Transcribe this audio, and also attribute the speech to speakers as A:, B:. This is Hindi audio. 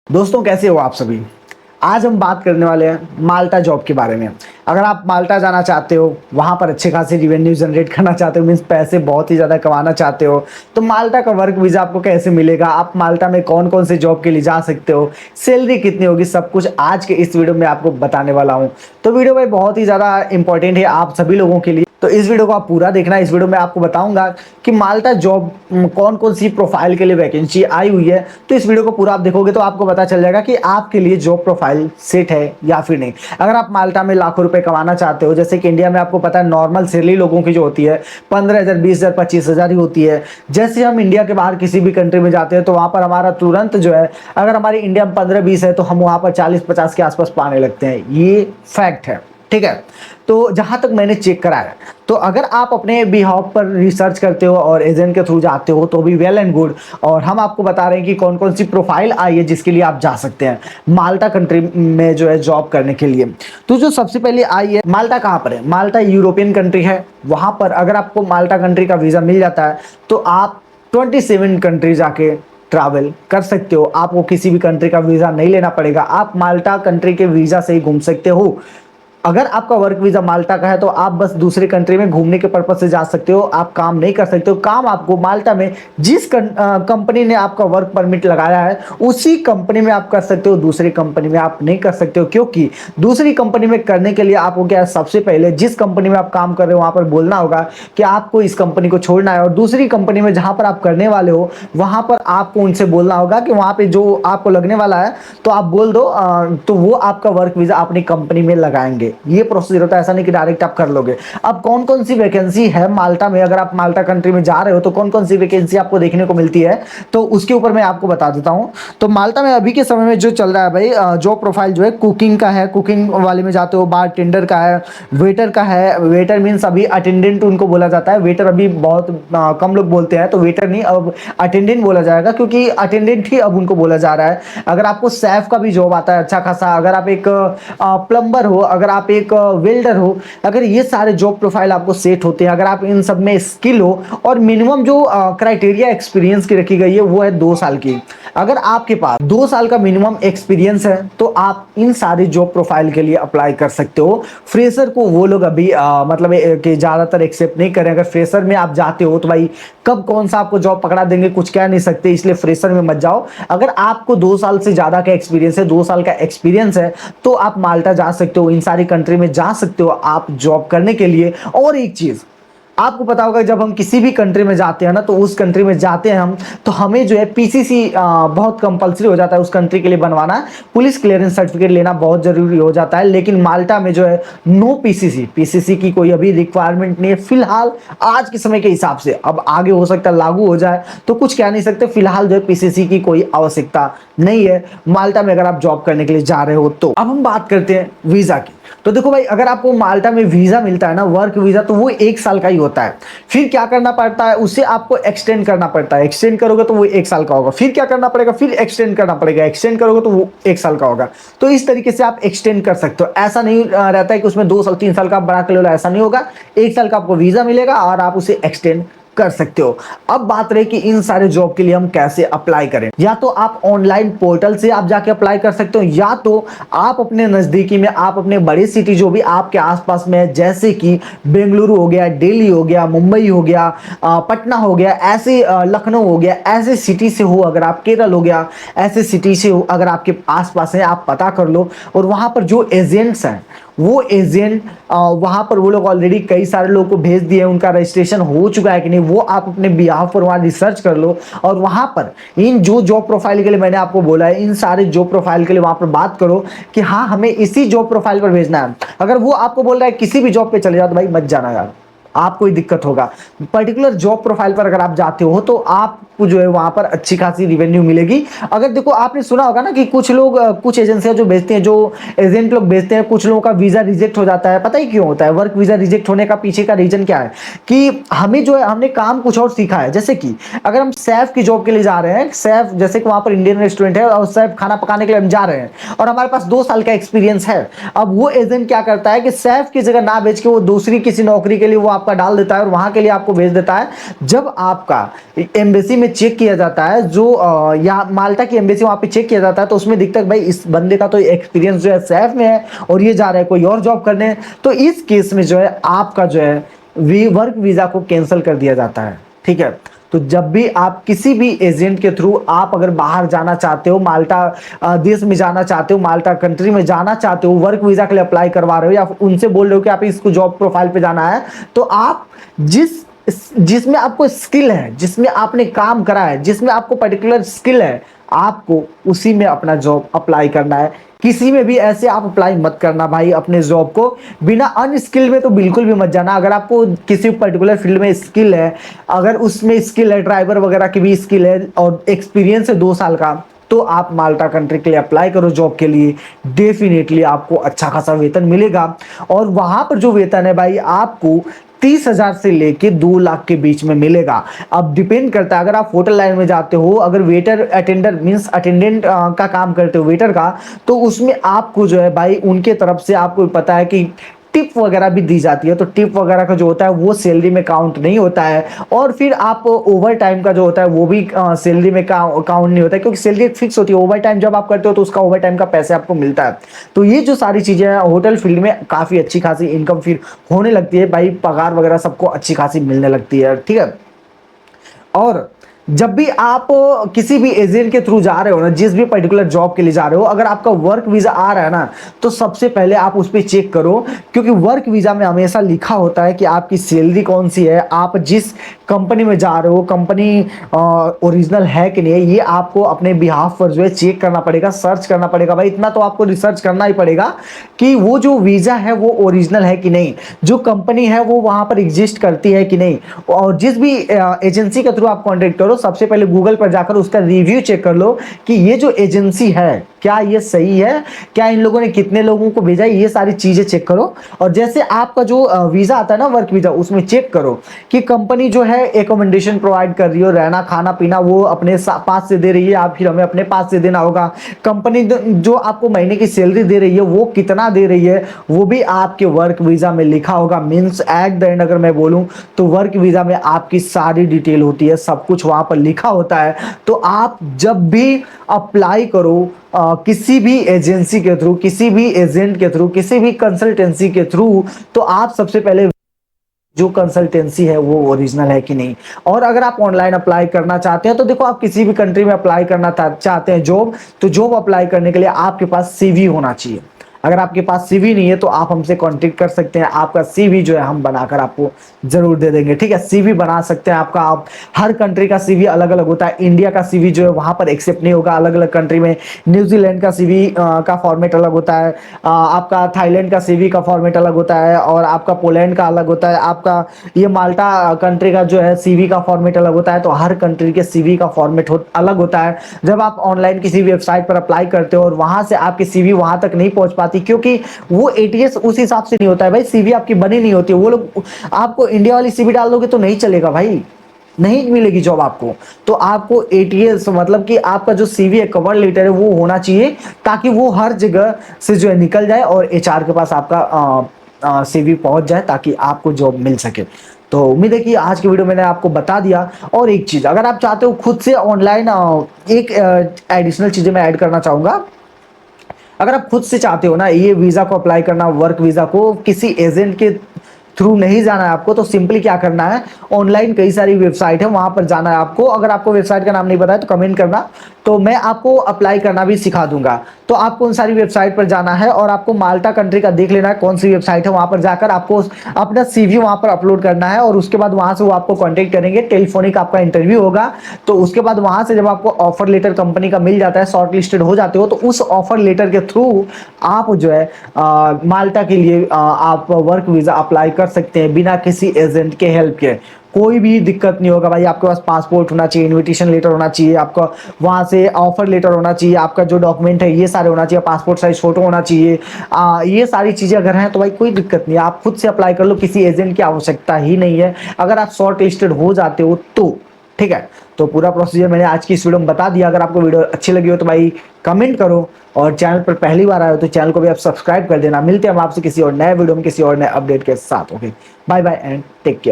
A: दोस्तों कैसे हो आप सभी। आज हम बात करने वाले हैं माल्टा जॉब के बारे में। अगर आप माल्टा जाना चाहते हो, वहाँ पर अच्छे खासे रिवेन्यू जनरेट करना चाहते हो, मीन्स पैसे बहुत ही ज़्यादा कमाना चाहते हो, तो माल्टा का वर्क वीज़ा आपको कैसे मिलेगा, आप माल्टा में कौन कौन से जॉब के लिए जा सकते हो, सैलरी कितनी होगी, सब कुछ आज के इस वीडियो में आपको बताने वाला हूँ। तो वीडियो भाई बहुत ही ज़्यादा इंपॉर्टेंट है आप सभी लोगों के लिए, तो इस वीडियो को आप पूरा देखना। इस वीडियो में आपको बताऊंगा कि माल्टा जॉब कौन कौन सी प्रोफाइल के लिए वैकेंसी आई हुई है। तो इस वीडियो को पूरा आप देखोगे तो आपको पता चल जाएगा कि आपके लिए जॉब प्रोफाइल सेट है या फिर नहीं। अगर आप माल्टा में लाखों रुपए कमाना चाहते हो, जैसे कि इंडिया में आपको पता है नॉर्मल सैलरी लोगों की जो होती है 15,000, 20,000, 25,000 ही होती है। जैसे हम इंडिया के बाहर किसी भी कंट्री में जाते हैं तो वहां पर हमारा तुरंत जो है, अगर हमारी इंडिया में 15-20 है तो हम वहां पर 40-50 के आसपास पाने लगते हैं। ये फैक्ट है, ठीक है। तो जहां तक मैंने चेक करा है, तो अगर आप अपने बिहाफ पर रिसर्च करते हो और एजेंट के थ्रू जाते हो तो भी वेल एंड गुड। और हम आपको बता रहे हैं कि कौन कौन सी प्रोफाइल आई है जिसके लिए आप जा सकते हैं माल्टा कंट्री में जो है जॉब करने के लिए। तो जो सबसे पहले आई है, माल्टा कहां पर है? माल्टा यूरोपियन कंट्री है। वहां पर अगर आपको माल्टा कंट्री का वीजा मिल जाता है तो आप 27 कंट्री जाके ट्रैवल कर सकते हो। आपको किसी भी कंट्री का वीजा नहीं लेना पड़ेगा, आप माल्टा कंट्री के वीजा से ही घूम सकते हो। अगर आपका वर्क वीजा माल्टा का है तो आप बस दूसरे कंट्री में घूमने के पर्पज से जा सकते हो, आप काम नहीं कर सकते हो। काम आपको माल्टा में जिस कंपनी ने आपका वर्क परमिट लगाया है उसी कंपनी में आप कर सकते हो, दूसरी कंपनी में आप नहीं कर सकते हो। क्योंकि दूसरी कंपनी में करने के लिए आपको क्या है, सबसे पहले जिस कंपनी में आप काम कर रहे हो वहां पर बोलना होगा कि आपको इस कंपनी को छोड़ना है, और दूसरी कंपनी में जहां पर आप करने वाले हो वहां पर आपको उनसे बोलना होगा कि वहां पे जो आपको लगने वाला है तो आप बोल दो, तो वो आपका वर्क वीजा अपनी कंपनी में लगाएंगे। ये प्रोसीजर होता है, ऐसा नहीं कि डायरेक्ट आप कर लोगे। अब कौन कौन सी वैकेंसी है माल्टा में, अगर आप माल्टा कंट्री में जा रहे हो तो कौन कौन सी वैकेंसी आपको देखने को मिलती है, तो उसके ऊपर मैं आपको बता देता हूं। तो माल्टा में अभी के समय में जो चल रहा है भाई, जॉब प्रोफाइल जो है कुकिंग का है, कुकिंग वाले में जाते हो, बार टेंडर का है, वेटर का है। वेटर मीन्स अभी अटेंडेंट उनको बोला जाता है, वेटर अभी बहुत कम लोग बोलते हैं, तो वेटर नहीं अब अटेंडेंट बोला जाएगा, क्योंकि अटेंडेंट ही अब उनको बोला जा रहा है। अगर आपको सैफ का भी जॉब आता है अच्छा खासा, अगर आप एक प्लम्बर हो, अगर आप एक वेल्डर हो, अगर ये सारे जॉब प्रोफाइल आपको सेट होते हैं, अगर आप इन सब में स्किल हो, और मिनिमम जो क्राइटेरिया एक्सपीरियंस की रखी गई है वो है 2 साल की। अगर आपके पास 2 साल का मिनिमम एक्सपीरियंस है तो आप इन सारे जॉब प्रोफाइल के लिए अप्लाई कर सकते हो। फ्रेशर को वो लोग अभी मतलब कि ज्यादातर एक्सेप्ट नहीं करें। अगर फ्रेशर में आप जाते हो तो भाई कब कौन सा आपको जॉब पकड़ा देंगे कुछ कह नहीं सकते, इसलिए फ्रेशर में मत जाओ। अगर आपको 2 साल से ज्यादा का एक्सपीरियंस है, 2 साल का एक्सपीरियंस है, तो आप माल्टा जा सकते हो, इन सारी कंट्री में जा सकते हो आप जॉब करने के लिए। और एक चीज आपको पता होगा, जब हम किसी भी कंट्री में जाते हैं ना, तो उस कंट्री में जाते हैं हम, तो हमें जो है पीसीसी बहुत कंपलसरी हो जाता है उस कंट्री के लिए बनवाना। पुलिस क्लियरेंस सर्टिफिकेट लेना बहुत जरूरी हो जाता है। लेकिन माल्टा में जो है नो पीसीसी, पीसीसी की कोई अभी रिक्वायरमेंट नहीं है फिलहाल आज के समय के हिसाब से। अब आगे हो सकता है लागू हो जाए, तो कुछ कह नहीं सकते। फिलहाल जो है पीसीसी की कोई आवश्यकता नहीं है माल्टा में अगर आप जॉब करने के लिए जा रहे हो तो। अब हम बात करते हैं वीजा की। तो देखो भाई, अगर आपको माल्टा में वीजा मिलता है ना, वर्क वीजा, तो वो 1 साल का ही होता है। फिर क्या करना पड़ता है, उसे आपको एक्सटेंड करना पड़ता है। एक्सटेंड करोगे तो वो 1 साल का होगा, फिर क्या करना पड़ेगा, फिर एक्सटेंड करना पड़ेगा, एक्सटेंड करोगे तो वो 1 साल का होगा। तो इस तरीके से आप एक्सटेंड कर सकते हो। ऐसा नहीं रहता है कि उसमें 2 साल 3 साल का आप बढ़ा के लो, ऐसा नहीं होगा। 1 साल का आपको वीजा मिलेगा और आप उसे एक्सटेंड कर सकते हो। अब बात रही कि इन सारे जॉब के लिए हम कैसे अप्लाई करें। या तो आप ऑनलाइन पोर्टल से आप जाके अप्लाई कर सकते हो, या तो आप अपने नजदीकी में, आप अपने बड़ी सिटी जो भी आपके आसपास में है, जैसे कि बेंगलुरु हो गया, दिल्ली हो गया, मुंबई हो गया, पटना हो गया, ऐसे लखनऊ हो गया, ऐसे सिटी से हो, अगर आप केरल हो गया, ऐसे सिटी से हो, अगर आपके आसपास है आप पता कर लो। और वहां पर जो एजेंट्स हैं वो एजेंट वहां पर वो लोग ऑलरेडी कई सारे लोगों को भेज दिए, उनका रजिस्ट्रेशन हो चुका है कि नहीं, वो आप अपने बिहाफ पर वहां रिसर्च कर लो। और वहां पर इन जो जॉब प्रोफाइल के लिए मैंने आपको बोला है, इन सारे जॉब प्रोफाइल के लिए वहां पर बात करो कि हाँ हमें इसी जॉब प्रोफाइल पर भेजना है। अगर वो आपको बोल रहा है किसी भी जॉब पे चले जाओ, तो भाई मत जाना यार, आपको ही दिक्कत होगा। पर्टिकुलर जॉब प्रोफाइल पर अगर आप जाते हो तो आपको जो है वहां पर अच्छी खासी रिवेन्यू मिलेगी। अगर देखो, आपने सुना होगा ना कि कुछ लोग, कुछ एजेंसियां जो भेजते हैं, जो एजेंट लोग भेजते हैं, कुछ लोगों का वीजा रिजेक्ट हो जाता है। पता ही क्यों होता है? वर्क वीजा रिजेक्ट होने का पीछे का रीजन क्या है कि हमें जो है, हमने काम कुछ और सीखा है। जैसे कि अगर हम सैफ की जॉब के लिए जा रहे हैं, सैफ जैसे कि वहां पर इंडियन रेस्टोरेंट है और सैफ खाना पकाने के लिए हम जा रहे हैं, और हमारे पास 2 साल का एक्सपीरियंस है। अब वो एजेंट क्या करता है कि सैफ की जगह ना भेज के वो दूसरी किसी नौकरी के लिए वो आपका डाल देता है और वहां के लिए आपको भेज देता है। जब आपका एम्बेसी में चेक किया जाता है, जो यहाँ माल्टा की एम्बेसी वहाँ पे चेक किया जाता है, तो उसमें दिखता है भाई इस बंदे का तो एक्सपीरियंस जो है सैफ में है और ये जा रहा है कोई और जॉब करने, तो इस केस में जो है आपका जो है वर्क वीजा को कैंसिल कर दिया जाता है। ठीक है, तो जब भी आप किसी भी एजेंट के थ्रू आप अगर बाहर जाना चाहते हो, माल्टा देश में जाना चाहते हो, माल्टा कंट्री में जाना चाहते हो, वर्क वीजा के लिए अप्लाई करवा रहे हो या उनसे बोल रहे हो कि आप इसको जॉब प्रोफाइल पे जाना है, तो आप जिसमें आपको स्किल है, जिसमें आपने काम करा है, जिसमें आपको पर्टिकुलर स्किल है, आपको उसी में अपना जॉब अप्लाई करना है। किसी में भी ऐसे आप अप्लाई मत करना भाई अपने जॉब को, बिना अनस्किल में तो बिल्कुल भी मत जाना। अगर आपको किसी पर्टिकुलर फील्ड में स्किल है, अगर उसमें स्किल है, ड्राइवर वगैरह की भी स्किल है और एक्सपीरियंस है 2 साल का, तो आप माल्टा कंट्री के लिए अप्लाई करो जॉब के लिए। डेफिनेटली आपको अच्छा खासा वेतन मिलेगा और वहां पर जो वेतन है भाई आपको 30,000 से लेके 2 लाख के बीच में मिलेगा। अब डिपेंड करता है, अगर आप होटल लाइन में जाते हो, अगर वेटर अटेंडर मींस अटेंडेंट का काम करते हो वेटर का, तो उसमें आपको जो है भाई उनके तरफ से आपको पता है कि टिप वगैरह भी दी जाती है, तो टिप वगैरह का जो होता है वो सैलरी में काउंट नहीं होता है। और फिर आप ओवर टाइम का जो होता है वो भी सैलरी में काउंट नहीं होता है, क्योंकि सैलरी एक फिक्स होती है। ओवर टाइम जब आप करते हो तो उसका ओवर टाइम का पैसे आपको मिलता है। तो ये जो सारी चीजें हैं, होटल फील्ड में काफी अच्छी खासी इनकम फिर होने लगती है भाई, पगार वगैरह सबको अच्छी खासी मिलने लगती है। ठीक है, और जब भी आप किसी भी एजेंट के थ्रू जा रहे हो ना, जिस भी पर्टिकुलर जॉब के लिए जा रहे हो, अगर आपका वर्क वीजा आ रहा है ना, तो सबसे पहले आप उस पर चेक करो, क्योंकि वर्क वीजा में हमेशा लिखा होता है कि आपकी सैलरी कौन सी है, आप जिस कंपनी में जा रहे हो कंपनी ओरिजिनल है कि नहीं है, ये आपको अपने बिहाफ पर जो है चेक करना पड़ेगा, सर्च करना पड़ेगा भाई। इतना तो आपको रिसर्च करना ही पड़ेगा कि वो जो वीजा है वो ओरिजिनल है कि नहीं, जो कंपनी है वो वहां पर एग्जिस्ट करती है कि नहीं। और जिस भी एजेंसी के थ्रू आप कॉन्टेक्ट करो, सबसे पहले गूगल पर जाकर उसका रिव्यू चेक कर लो कि ये जो एजेंसी है क्या ये सही है, क्या इन लोगों ने कितने लोगों को भेजा है, ये सारी चीजें चेक करो। और जैसे आपका जो वीजा आता है ना वर्क वीजा, उसमें चेक करो कि कंपनी जो है एकोमोडेशन प्रोवाइड कर रही हो, रहना खाना पीना वो अपने पास से दे रही है, आप फिर हमें अपने पास से देना होगा। कंपनी जो आपको महीने की सैलरी दे रही है वो कितना दे रही है वो भी आपके वर्क वीजा में लिखा होगा। मीन्स एट द एंड अगर मैं बोलूं तो वर्क वीजा में आपकी सारी डिटेल होती है, सब कुछ वहां पर लिखा होता है। तो आप जब भी अप्लाई करो किसी भी एजेंसी के थ्रू, किसी भी एजेंट के थ्रू, किसी भी कंसल्टेंसी के थ्रू, तो आप सबसे पहले जो कंसल्टेंसी है वो ओरिजिनल है कि नहीं। और अगर आप ऑनलाइन अप्लाई करना चाहते हैं तो देखो, आप किसी भी कंट्री में अप्लाई करना चाहते हैं जॉब, तो जॉब अप्लाई करने के लिए आपके पास सीवी होना चाहिए। अगर आपके पास सीवी नहीं है तो आप हमसे कांटेक्ट कर सकते हैं, आपका सीवी जो है हम बनाकर आपको जरूर दे देंगे। ठीक है, सीवी बना सकते हैं आपका। आप हर कंट्री का सीवी अलग अलग होता है। इंडिया का सीवी जो है वहां पर एक्सेप्ट नहीं होगा, अलग अलग कंट्री में। न्यूजीलैंड का सीवी का फॉर्मेट अलग होता है, आपका थाईलैंड का सीवी का फॉर्मेट अलग होता है, और आपका पोलैंड का अलग होता है, आपका ये माल्टा कंट्री का जो है सीवी का फॉर्मेट अलग होता है। तो हर कंट्री के सीवी का फॉर्मेट अलग होता है। जब आप ऑनलाइन किसी वेबसाइट पर अप्लाई करते हो और वहां से आपकी सीवी वहां तक नहीं पहुंच पाती, क्योंकि वो एटीएस उस हिसाब से नहीं होता है भाई, सीवी आपकी बनी नहीं होती। वो लोग आपको इंडिया वाली सीवी डाल दोगे तो नहीं चलेगा भाई, नहीं मिलेगी जॉब आपको। तो आपको एटीएस मतलब कि आपका जो सीवी है, कवर लेटर है, वो होना चाहिए, ताकि वो हर जगह से जो है निकल जाए और एचआर के पास आपका सीवी पहुंच जाए, ताकि आपको जॉब मिल सके। तो उम्मीद है कि आज की वीडियो मैंने आपको बता दिया। और एक चीज, अगर आप चाहते हो खुद से ऑनलाइन, एक एडिशनल चीजें मैं ऐड करना चाहूंगा। अगर आप खुद से चाहते हो ना ये वीजा को अप्लाई करना, वर्क वीजा को, किसी एजेंट के थ्रू नहीं जाना है आपको, तो सिंपली क्या करना है, ऑनलाइन कई सारी वेबसाइट है, वहां पर जाना है आपको। अगर आपको वेबसाइट का नाम नहीं पता है तो कमेंट करना, तो मैं आपको अप्लाई करना भी सिखा दूंगा। तो आपको उन सारी वेबसाइट पर जाना है और आपको माल्टा कंट्री का देख लेना है कौन सी वेबसाइट है, वहां पर जाकर आपको अपना सीवी वहां पर अपलोड करना है। और उसके बाद वहां से वो आपको कॉन्टेक्ट करेंगे, टेलीफोनिक आपका इंटरव्यू होगा। तो उसके बाद वहां से जब आपको ऑफर लेटर कंपनी का मिल जाता है, शॉर्ट लिस्टेड हो जाते हो, तो उस ऑफर लेटर के थ्रू आप जो है माल्टा के लिए आप वर्क वीजा अप्लाई कर सकते हैं बिना किसी एजेंट के हेल्प के। कोई भी दिक्कत नहीं होगा भाई। आपके पास पासपोर्ट होना चाहिए, इनविटेशन लेटर होना चाहिए, आपका वहां से ऑफर लेटर होना चाहिए, आपका जो डॉक्यूमेंट है ये सारे होना चाहिए, पासपोर्ट साइज फोटो होना चाहिए। ये सारी चीजें अगर हैं तो भाई कोई दिक्कत नहीं है, आप खुद से अप्लाई कर लो, किसी एजेंट की आवश्यकता ही नहीं है, अगर आप शॉर्ट लिस्टेड हो जाते हो तो। ठीक है, तो पूरा प्रोसीजर मैंने आज की इस वीडियो में बता दिया। अगर आपको वीडियो अच्छी लगी हो तो भाई कमेंट करो, और चैनल पर पहली बार आए हो तो चैनल को भी आप सब्सक्राइब कर देना। मिलते हैं हम आपसे किसी और नए वीडियो में किसी और नए अपडेट के साथ। Okay, bye bye and take care.